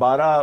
12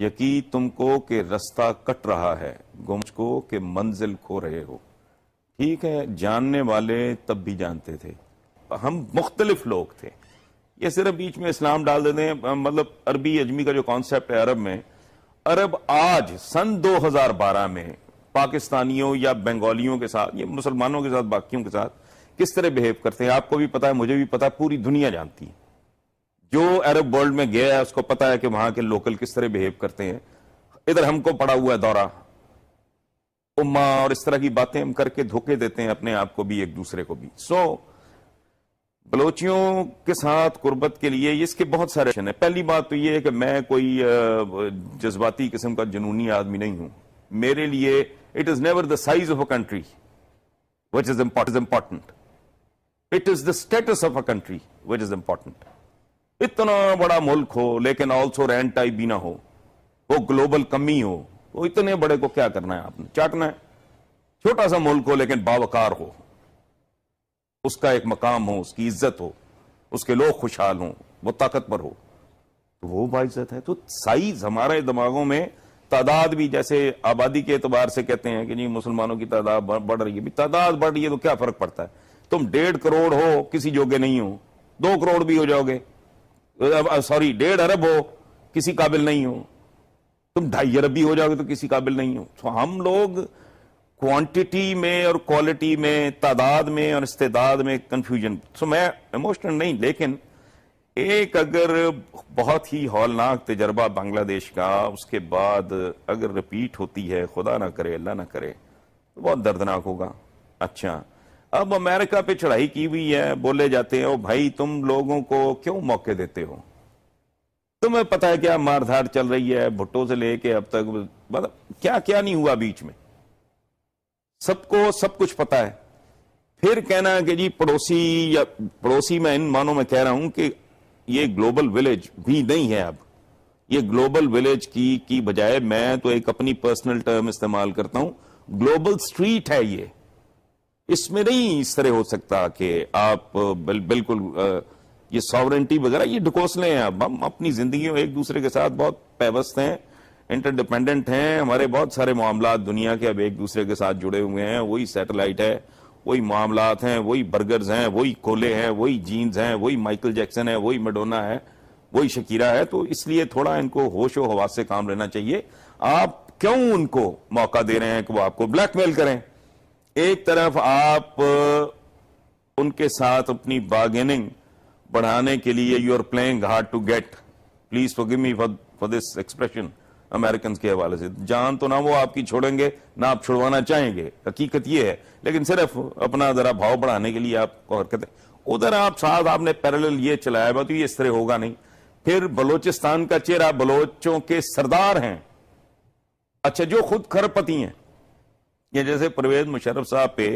یقین تم کو کہ رستہ کٹ رہا ہے، گمش کو کہ منزل کھو رہے ہو۔ ٹھیک ہے، جاننے والے تب بھی جانتے تھے، ہم مختلف لوگ تھے، یہ صرف بیچ میں اسلام ڈال دیتے ہیں۔ مطلب عربی اجمی کا جو کانسیپٹ ہے عرب میں، عرب آج سن 2012 میں پاکستانیوں یا بنگالیوں کے ساتھ، یہ مسلمانوں کے ساتھ، باقیوں کے ساتھ کس طرح بہیو کرتے ہیں آپ کو بھی پتا ہے، مجھے بھی پتا ہے، پوری دنیا جانتی ہے۔ جو عرب ورلڈ میں گیا ہے اس کو پتا ہے کہ وہاں کے لوکل کس طرح بہیو کرتے ہیں۔ ادھر ہم کو پڑا ہوا ہے دورہ امہ، اور اس طرح کی باتیں ہم کر کے دھوکے دیتے ہیں اپنے آپ کو بھی، ایک دوسرے کو بھی۔ بلوچیوں کے ساتھ قربت کے لیے اس کے بہت سارے ہیں۔ پہلی بات تو یہ ہے کہ میں کوئی جذباتی قسم کا جنونی آدمی نہیں ہوں۔ میرے لیے it is never the size of a country which is important. It is the status of a country which is important. اتنا بڑا ملک ہو لیکن آلسو رینٹ ٹائپ بھی نہ ہو، وہ گلوبل کمی ہو، وہ اتنے بڑے کو کیا کرنا ہے، آپ نے چاٹنا ہے۔ چھوٹا سا ملک ہو لیکن باوقار ہو، اس کا ایک مقام ہو، اس کی عزت ہو، اس کے لوگ خوشحال ہوں، وہ طاقتور ہو، تو وہ باعزت ہے۔ تو سائز ہمارے دماغوں میں، تعداد بھی جیسے آبادی کے اعتبار سے کہتے ہیں کہ جی مسلمانوں کی تعداد بڑھ رہی ہے، بھی تعداد بڑھ رہی ہے تو کیا فرق پڑتا ہے؟ تم 1.5 کروڑ ہو کسی جوگے نہیں ہو، 2 کروڑ بھی ہو جاؤ گے، سوری 1.5 ارب ہو کسی قابل نہیں ہو، تم 2.5 ارب بھی ہو جاؤ گے تو کسی قابل نہیں ہو۔ تو ہم لوگ کوانٹٹی میں اور کوالٹی میں، تعداد میں اور استعداد میں کنفیوژن۔ میں ایموشنل نہیں، لیکن ایک اگر بہت ہی ہولناک تجربہ بنگلہ دیش کا، اس کے بعد اگر ریپیٹ ہوتی ہے، خدا نہ کرے اللہ نہ کرے، تو بہت دردناک ہوگا۔ اچھا، اب امریکہ پہ چڑھائی کی ہوئی ہے، بولے جاتے ہیں او بھائی تم لوگوں کو کیوں موقع دیتے ہو؟ تمہیں پتہ ہے کیا مار دھاڑ چل رہی ہے بھٹو سے لے کے اب تک، مطلب کیا کیا نہیں ہوا بیچ میں، سب کو سب کچھ پتہ ہے۔ پھر کہنا کہ جی پڑوسی، یا پڑوسی میں ان معنوں میں کہہ رہا ہوں کہ یہ گلوبل ولیج بھی نہیں ہے۔ اب یہ گلوبل ولیج کی بجائے میں تو ایک اپنی پرسنل ٹرم استعمال کرتا ہوں، گلوبل سٹریٹ ہے یہ۔ اس میں نہیں اس طرح ہو سکتا کہ آپ بالکل یہ ساورنٹی وغیرہ یہ ڈھکوسلے ہیں۔ اب ہم اپنی زندگیوں ایک دوسرے کے ساتھ بہت پیوست ہیں، انٹر ڈیپینڈنٹ ہیں، ہمارے بہت سارے معاملات دنیا کے اب ایک دوسرے کے ساتھ جڑے ہوئے ہیں، وہی سیٹلائٹ ہے، وہی معاملات ہیں، وہی برگرز ہیں، وہی کولے ہیں، وہی جینز ہیں، وہی مائیکل جیکسن ہے، وہی میڈونا ہے، وہی شکیرا ہے۔ تو اس لیے تھوڑا ان کو ہوش و حواس سے کام لینا چاہیے۔ آپ کیوں ان کو موقع دے رہے ہیں کہ وہ آپ کو بلیک میل کریں؟ ایک طرف آپ ان کے ساتھ اپنی بارگیننگ بڑھانے کے لیے you are playing hard to get, please forgive me for this expression, Americans کے حوالے سے جان تو نہ وہ آپ کی چھوڑیں گے نہ آپ چھڑوانا چاہیں گے، حقیقت یہ ہے، لیکن صرف اپنا ذرا بھاؤ بڑھانے کے لیے آپ کو حرکت ہے۔ ادھر آپ ساتھ آپ نے پیرالل یہ چلایا ہوا تو یہ اس طرح ہوگا نہیں۔ پھر بلوچستان کا چہرہ بلوچوں کے سردار ہیں، اچھا جو خود کھرپتی ہیں، یہ جیسے پرویز مشرف صاحب پہ،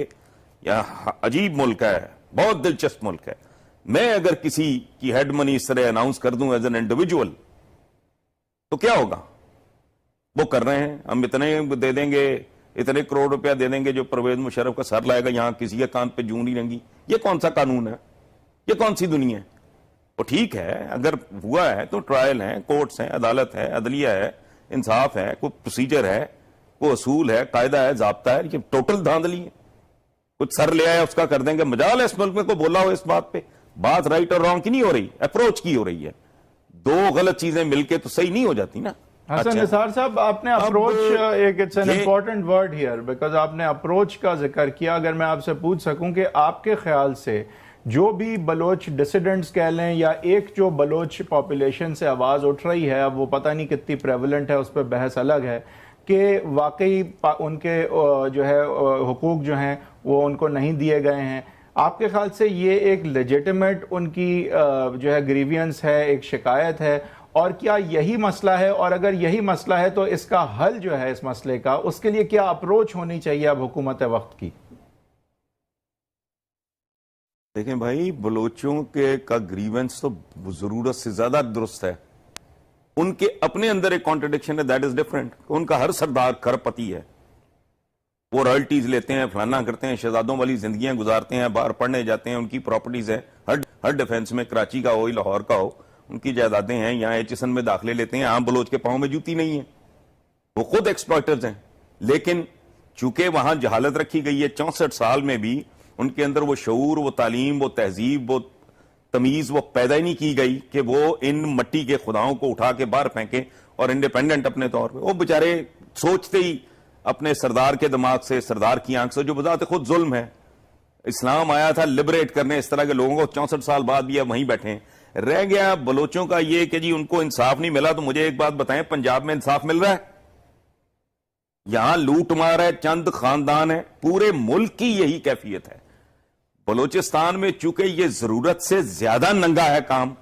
یا عجیب ملک ہے، بہت دلچسپ ملک ہے۔ میں اگر کسی کی ہیڈ منی اس طرح اناؤنس کر دوں ایز این انڈیویجول تو کیا ہوگا؟ وہ کر رہے ہیں، ہم اتنے دے دیں گے، اتنے کروڑ روپیہ دے دیں گے جو پرویز مشرف کا سر لائے گا، یہاں کسی کے کان پہ جوں نہیں رنگی۔ یہ کون سا قانون ہے؟ یہ کون سی دنیا ہے؟ وہ ٹھیک ہے اگر ہوا ہے تو ٹرائل ہیں، کورٹس ہیں، عدالت ہے، عدلیہ ہے، انصاف ہے، کوئی پروسیجر ہے، کوئی اصول ہے، قاعدہ ہے، ضابطہ ہے۔ یہ ٹوٹل دھاندلی ہے، کچھ سر لے آیا اس کا کر دیں گے۔ مجال ہے اس ملک میں کوئی بولا ہو اس بات پہ؟ بات رائٹ اور رانگ کی نہیں ہو رہی، اپروچ کی ہو رہی ہے۔ دو غلط چیزیں مل کے تو صحیح نہیں ہو جاتی نا۔ حسن نثار صاحب، آپ نے اپروچ، ایک it's an important word here because آپ نے اپروچ کا ذکر کیا۔ اگر میں آپ سے پوچھ سکوں کہ آپ کے خیال سے جو بھی بلوچ ڈسیڈنٹس کہہ لیں، یا ایک جو بلوچ پاپولیشن سے آواز اٹھ رہی ہے، اب وہ پتہ نہیں کتنی پریولنٹ ہے، اس پہ بحث الگ ہے، کہ واقعی ان کے جو ہے حقوق جو ہیں وہ ان کو نہیں دیے گئے ہیں، آپ کے خیال سے یہ ایک لیجیٹیمیٹ ان کی جو ہے گریوینس ہے، ایک شکایت ہے، اور کیا یہی مسئلہ ہے؟ اور اگر یہی مسئلہ ہے تو اس کا حل جو ہے اس مسئلے کا، اس کے لیے کیا اپروچ ہونی چاہیے اب حکومت وقت کی؟ دیکھیں بھائی، بلوچوں کے کا گریونس تو ضرورت سے زیادہ درست ہے۔ ان کے اپنے اندر ایک کانٹرڈکشن ہے، دیٹ از ڈفرنٹ۔ ان کا ہر سردار کھرپتی ہے، وہ رائلٹیز لیتے ہیں، فلانا کرتے ہیں، شہزادوں والی زندگیاں گزارتے ہیں، باہر پڑھنے جاتے ہیں، ان کی پراپرٹیز ہیں، ہر ڈیفنس میں، کراچی کا ہو لاہور کا ہو، ان کی جائیدادیں ہیں, یہاں ایچ میں داخلے لیتے ہیں, عام بلوچ کے پاؤں میں جوتی نہیں ہے, وہ خود ایکسپلائٹرز ہیں. لیکن چونکہ وہاں جہالت رکھی گئی ہے, 64 سال میں بھی ان کے اندر وہ شعور, وہ تعلیم, وہ تہذیب, وہ تمیز وہ پیدا ہی نہیں کی گئی کہ وہ ان مٹی کے خداؤں کو اٹھا کے باہر پھینکیں اور انڈیپینڈنٹ اپنے طور پہ. وہ بیچارے سوچتے ہی اپنے سردار کے دماغ سے, سردار کی آنکھ سے, جو بذات خود ظلم ہے. اسلام آیا تھا لبریٹ کرنے اس طرح کے لوگوں کو, 64 سال بعد بھی اب وہیں بیٹھے ہیں. رہ گیا بلوچوں کا یہ کہ جی ان کو انصاف نہیں ملا. تو مجھے ایک بات بتائیں, پنجاب میں انصاف مل رہا ہے؟ یہاں لوٹ مار ہے, چند خاندان ہیں, پورے ملک کی یہی کیفیت ہے. بلوچستان میں چونکہ یہ ضرورت سے زیادہ ننگا ہے کام,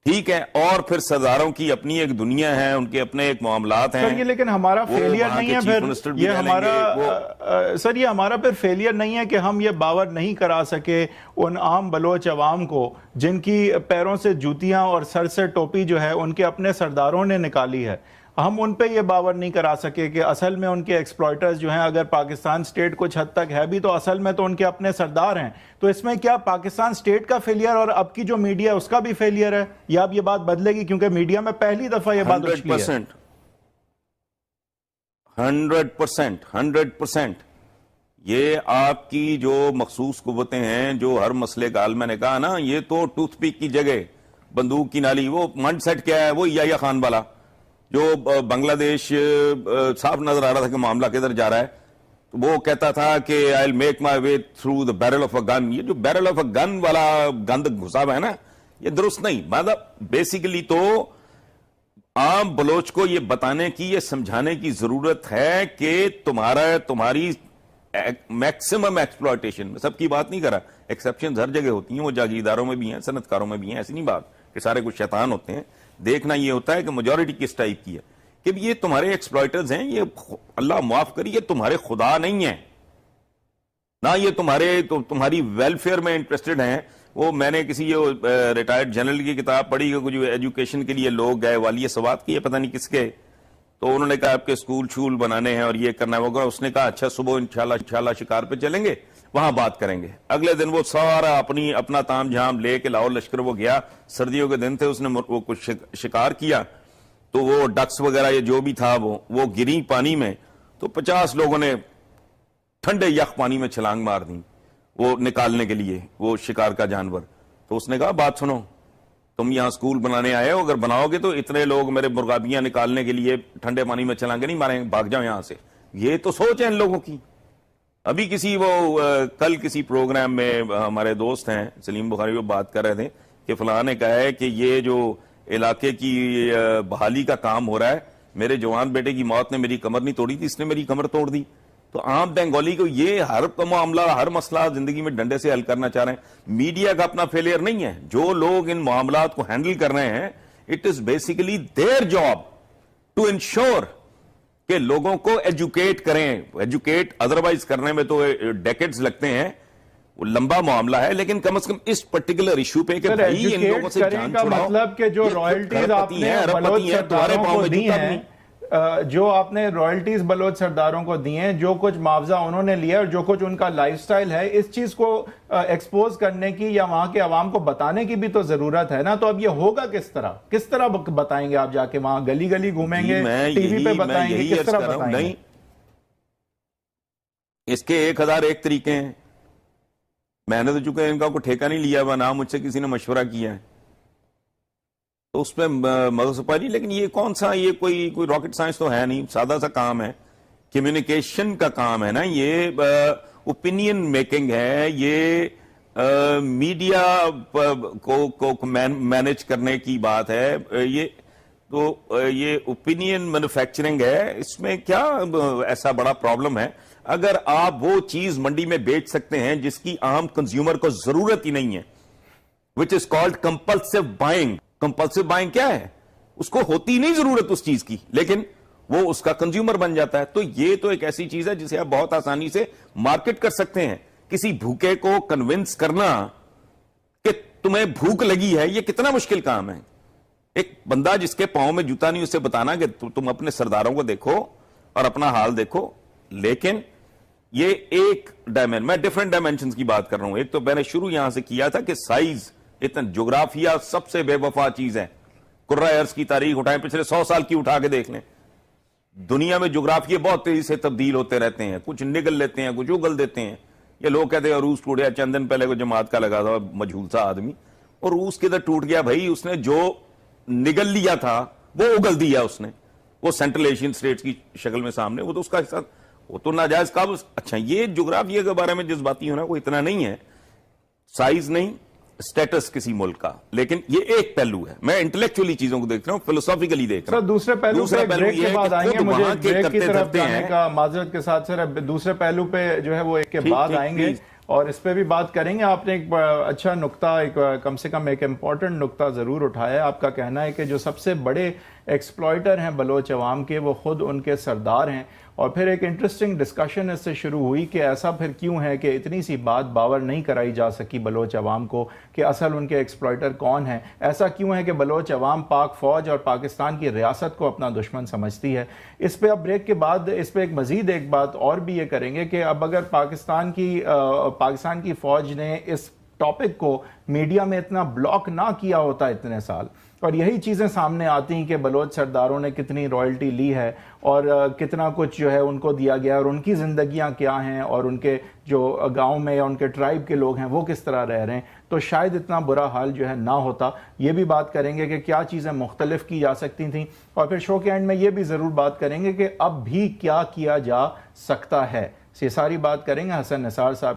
ٹھیک ہے, اور پھر سرداروں کی اپنی ایک دنیا ہے, ان کے اپنے ایک معاملات ہیں. سر یہ لیکن ہمارا فیلئر نہیں ہے پھر, یہ ہمارا سر یہ ہمارا پھر فیلئر نہیں ہے کہ ہم یہ باور نہیں کرا سکے ان عام بلوچ عوام کو جن کی پیروں سے جوتیاں اور سر سے ٹوپی جو ہے ان کے اپنے سرداروں نے نکالی ہے. ہم ان پہ یہ باور نہیں کرا سکے کہ اصل میں ان کے ایکسپلائٹرز جو ہیں, اگر پاکستان سٹیٹ کچھ حد تک ہے بھی تو اصل میں تو ان کے اپنے سردار ہیں. تو اس میں کیا پاکستان سٹیٹ کا فیلئر اور اب کی جو میڈیا ہے اس کا بھی فیلئر ہے, یا اب یہ بات بدلے گی؟ کیونکہ میڈیا میں پہلی دفعہ یہ بات اچھلی ہے. 100% یہ آپ کی جو مخصوص قوتیں ہیں جو ہر مسئلے کا حل, میں نے کہا نا, یہ تو ٹوتھ پک کی جگہ بندوق کی نالی. وہ منڈ سیٹ کیا ہے, وہ یا خان والا جو بنگلہ دیش صاف نظر آ رہا تھا کہ معاملہ کدھر جا رہا ہے. وہ کہتا تھا کہ I'll make my way through the barrel of a gun. یہ جو barrel of a gun والا گند گھسا ہوا ہے نا, یہ درست نہیں. مطلب بیسیکلی تو عام بلوچ کو یہ بتانے کی, یہ سمجھانے کی ضرورت ہے کہ تمہاری میکسیمم ایکسپلائٹیشن میں, سب کی بات نہیں کرا, ایکسیپشنز ہر جگہ ہوتی ہیں, وہ جاگیرداروں میں بھی ہیں, صنعت کاروں میں بھی ہیں, ایسی نہیں بات کہ سارے کچھ شیطان ہوتے ہیں. دیکھنا یہ ہوتا ہے کہ میجورٹی کس ٹائپ کی ہے, کہ یہ تمہارے ایکسپلائٹرز ہیں, یہ اللہ معاف کریے تمہارے خدا نہیں ہیں, نہ یہ تمہاری ویلفیئر میں انٹرسٹڈ ہیں. وہ میں نے کسی ریٹائرڈ جنرل کی کتاب پڑھی کہ جو ایجوکیشن کے لیے لوگ گئے والی سوات کی ہے پتہ نہیں کس کے, تو انہوں نے کہا آپ کے اسکول شول بنانے ہیں اور یہ کرنا ہے وہ. اس نے کہا اچھا صبح انشاءاللہ شکار پہ چلیں گے, وہاں بات کریں گے. اگلے دن وہ سارا اپنا تام جھام لے کے لاہور لشکر وہ گیا, سردیوں کے دن تھے, اس نے وہ کچھ شکار کیا, تو وہ ڈکس وغیرہ یہ جو بھی تھا وہ گری پانی میں, تو 50 لوگوں نے ٹھنڈے یخ پانی میں چھلانگ مار دی وہ نکالنے کے لیے وہ شکار کا جانور. تو اس نے کہا بات سنو, تم یہاں اسکول بنانے آئے ہو, اگر بناؤ گے تو اتنے لوگ میرے مرغابیاں نکالنے کے لیے ٹھنڈے پانی میں چھلانگیں نہیں ماریں, بھاگ جاؤ یہاں سے. یہ تو سوچ ہے ان لوگوں کی. ابھی کل کسی پروگرام میں ہمارے دوست ہیں سلیم بخاری, وہ بات کر رہے تھے کہ فلاں نے کہا ہے کہ یہ جو علاقے کی بحالی کا کام ہو رہا ہے, میرے جوان بیٹے کی موت نے میری کمر نہیں توڑی تھی, اس نے میری کمر توڑ دی. تو عام بنگالی کو یہ ہر معاملہ, ہر مسئلہ زندگی میں ڈنڈے سے حل کرنا چاہ رہے ہیں. میڈیا کا اپنا فیلئر نہیں ہے, جو لوگ ان معاملات کو ہینڈل کر رہے ہیں, it is basically their job to ensure کہ لوگوں کو ایجوکیٹ کریں. ایجوکیٹ ادروائز کرنے میں تو ڈیکیڈز لگتے ہیں, وہ لمبا معاملہ ہے, لیکن کم از کم اس پرٹیکولر ایشو پہ کہ بھائی ان لوگوں سے جان چھڑاؤ. مطلب کہ جو رائلٹیز آپ نے بلوچ سرداروں کو دی ہیں, جو آپ نے رائلٹیز بلوچ سرداروں کو دی ہیں, جو کچھ معاوضہ انہوں نے لیا اور جو کچھ ان کا لائف سٹائل ہے, اس چیز کو ایکسپوز کرنے کی یا وہاں کے عوام کو بتانے کی بھی تو ضرورت ہے نا. تو اب یہ ہوگا کس طرح بتائیں گے آپ؟ جا کے وہاں گلی گلی گھومیں گے, ٹی وی پہ بتائیں گے, کس طرح بتائیں گے؟ اس کے 1001 طریقے ہیں. میں نے تو چونکہ ان کا کوئی ٹھیکہ نہیں لیا ہوا, نہ مجھ سے کسی نے مشورہ کیا ہے, تو اس پہ مغز پاری. لیکن یہ کون سا, یہ کوئی راکٹ سائنس تو ہے نہیں, سادہ سا کام ہے, کمیونیکیشن کا کام ہے نا, یہ اوپینین میکنگ ہے, یہ میڈیا کو مینج کرنے کی بات ہے, یہ اوپینین مینوفیکچرنگ ہے. اس میں کیا ایسا بڑا پرابلم ہے؟ اگر آپ وہ چیز منڈی میں بیچ سکتے ہیں جس کی عام کنزیومر کو ضرورت ہی نہیں ہے, which is called compulsive buying. compulsive buying کیا ہے؟ اس کو ہوتی نہیں ضرورت اس چیز کی, لیکن وہ اس کا کنزیومر بن جاتا ہے. تو یہ تو ایک ایسی چیز ہے جسے آپ بہت آسانی سے مارکیٹ کر سکتے ہیں. کسی بھوکے کو کنونس کرنا کہ تمہیں بھوک لگی ہے, یہ کتنا مشکل کام ہے. ایک بندہ جس کے پاؤں میں جوتا نہیں, اسے بتانا کہ تم اپنے سرداروں کو دیکھو اور اپنا حال دیکھو. لیکن یہ ایک میں ڈیفرنٹ ڈائمینشنز کی بات کر رہا ہوں. ایک تو میں نے شروع یہاں سے کیا تھا کہ سائز اتنا جغرافیہ سب سے بے وفا چیز ہے. قرۂ ارض کی تاریخ اٹھائیں, پچھلے 100 سال کی اٹھا کے دیکھ لیں. دنیا میں جغرافیہ بہت تیزی سے تبدیل ہوتے رہتے ہیں, کچھ نگل لیتے ہیں, کچھ اگل دیتے ہیں. یہ لوگ کہتے ہیں روس ٹوٹ گیا, چند دن پہلے کو جماعت کا لگا تھا مجہول سا آدمی, اور روس کدھر ٹوٹ گیا بھائی, اس نے جو نگل لیا تھا وہ اگل دیا اس نے, وہ سینٹرل ایشین اسٹیٹس کی شکل میں سامنے, وہ تو اس کا حصہ, وہ تو ناجائز قابل. اچھا, یہ جغرافیہ کے بارے میں جذباتی ہونا وہ اتنا نہیں ہے, سائز نہیں, سٹیٹس کسی ملک کا, لیکن یہ ایک پہلو ہے. میں انٹلیکچولی چیزوں کو دیکھ رہا ہوں, فلسافیکلی دیکھ رہا ہوں. دوسرے پہلو پہ بریک کے بعد آئیں گے, مجھے بریک کی طرف جانے ہیں کا معذرت کے ساتھ سر, دوسرے پہلو پہ جو ہے وہ ایک کے بعد آئیں گے اور اس پہ بھی بات کریں گے. آپ نے ایک اچھا نقطہ, ایک کم سے کم ایک امپورٹنٹ نقطہ ضرور اٹھایا ہے. آپ کا کہنا ہے کہ جو سب سے بڑے ایکسپلائٹر ہیں بلوچ عوام کے, وہ خود ان کے سردار ہیں. اور پھر ایک انٹرسٹنگ ڈسکشن اس سے شروع ہوئی کہ ایسا پھر کیوں ہے کہ اتنی سی بات باور نہیں کرائی جا سکی بلوچ عوام کو کہ اصل ان کے ایکسپلائٹر کون ہیں. ایسا کیوں ہے کہ بلوچ عوام پاک فوج اور پاکستان کی ریاست کو اپنا دشمن سمجھتی ہے. اس پہ اب بریک کے بعد اس پہ ایک مزید ایک بات اور بھی یہ کریں گے کہ اب اگر پاکستان کی فوج نے اس ٹاپک کو میڈیا میں اتنا بلاک نہ کیا ہوتا اتنے سال, اور یہی چیزیں سامنے آتی ہیں کہ بلوچ سرداروں نے کتنی رائلٹی لی ہے اور کتنا کچھ جو ہے ان کو دیا گیا, اور ان کی زندگیاں کیا ہیں, اور ان کے جو گاؤں میں یا ان کے ٹرائب کے لوگ ہیں وہ کس طرح رہ رہے ہیں, تو شاید اتنا برا حال جو ہے نہ ہوتا. یہ بھی بات کریں گے کہ کیا چیزیں مختلف کی جا سکتی تھیں, اور پھر شو کے اینڈ میں یہ بھی ضرور بات کریں گے کہ اب بھی کیا کیا جا سکتا ہے. یہ ساری بات کریں گے حسن نثار صاحب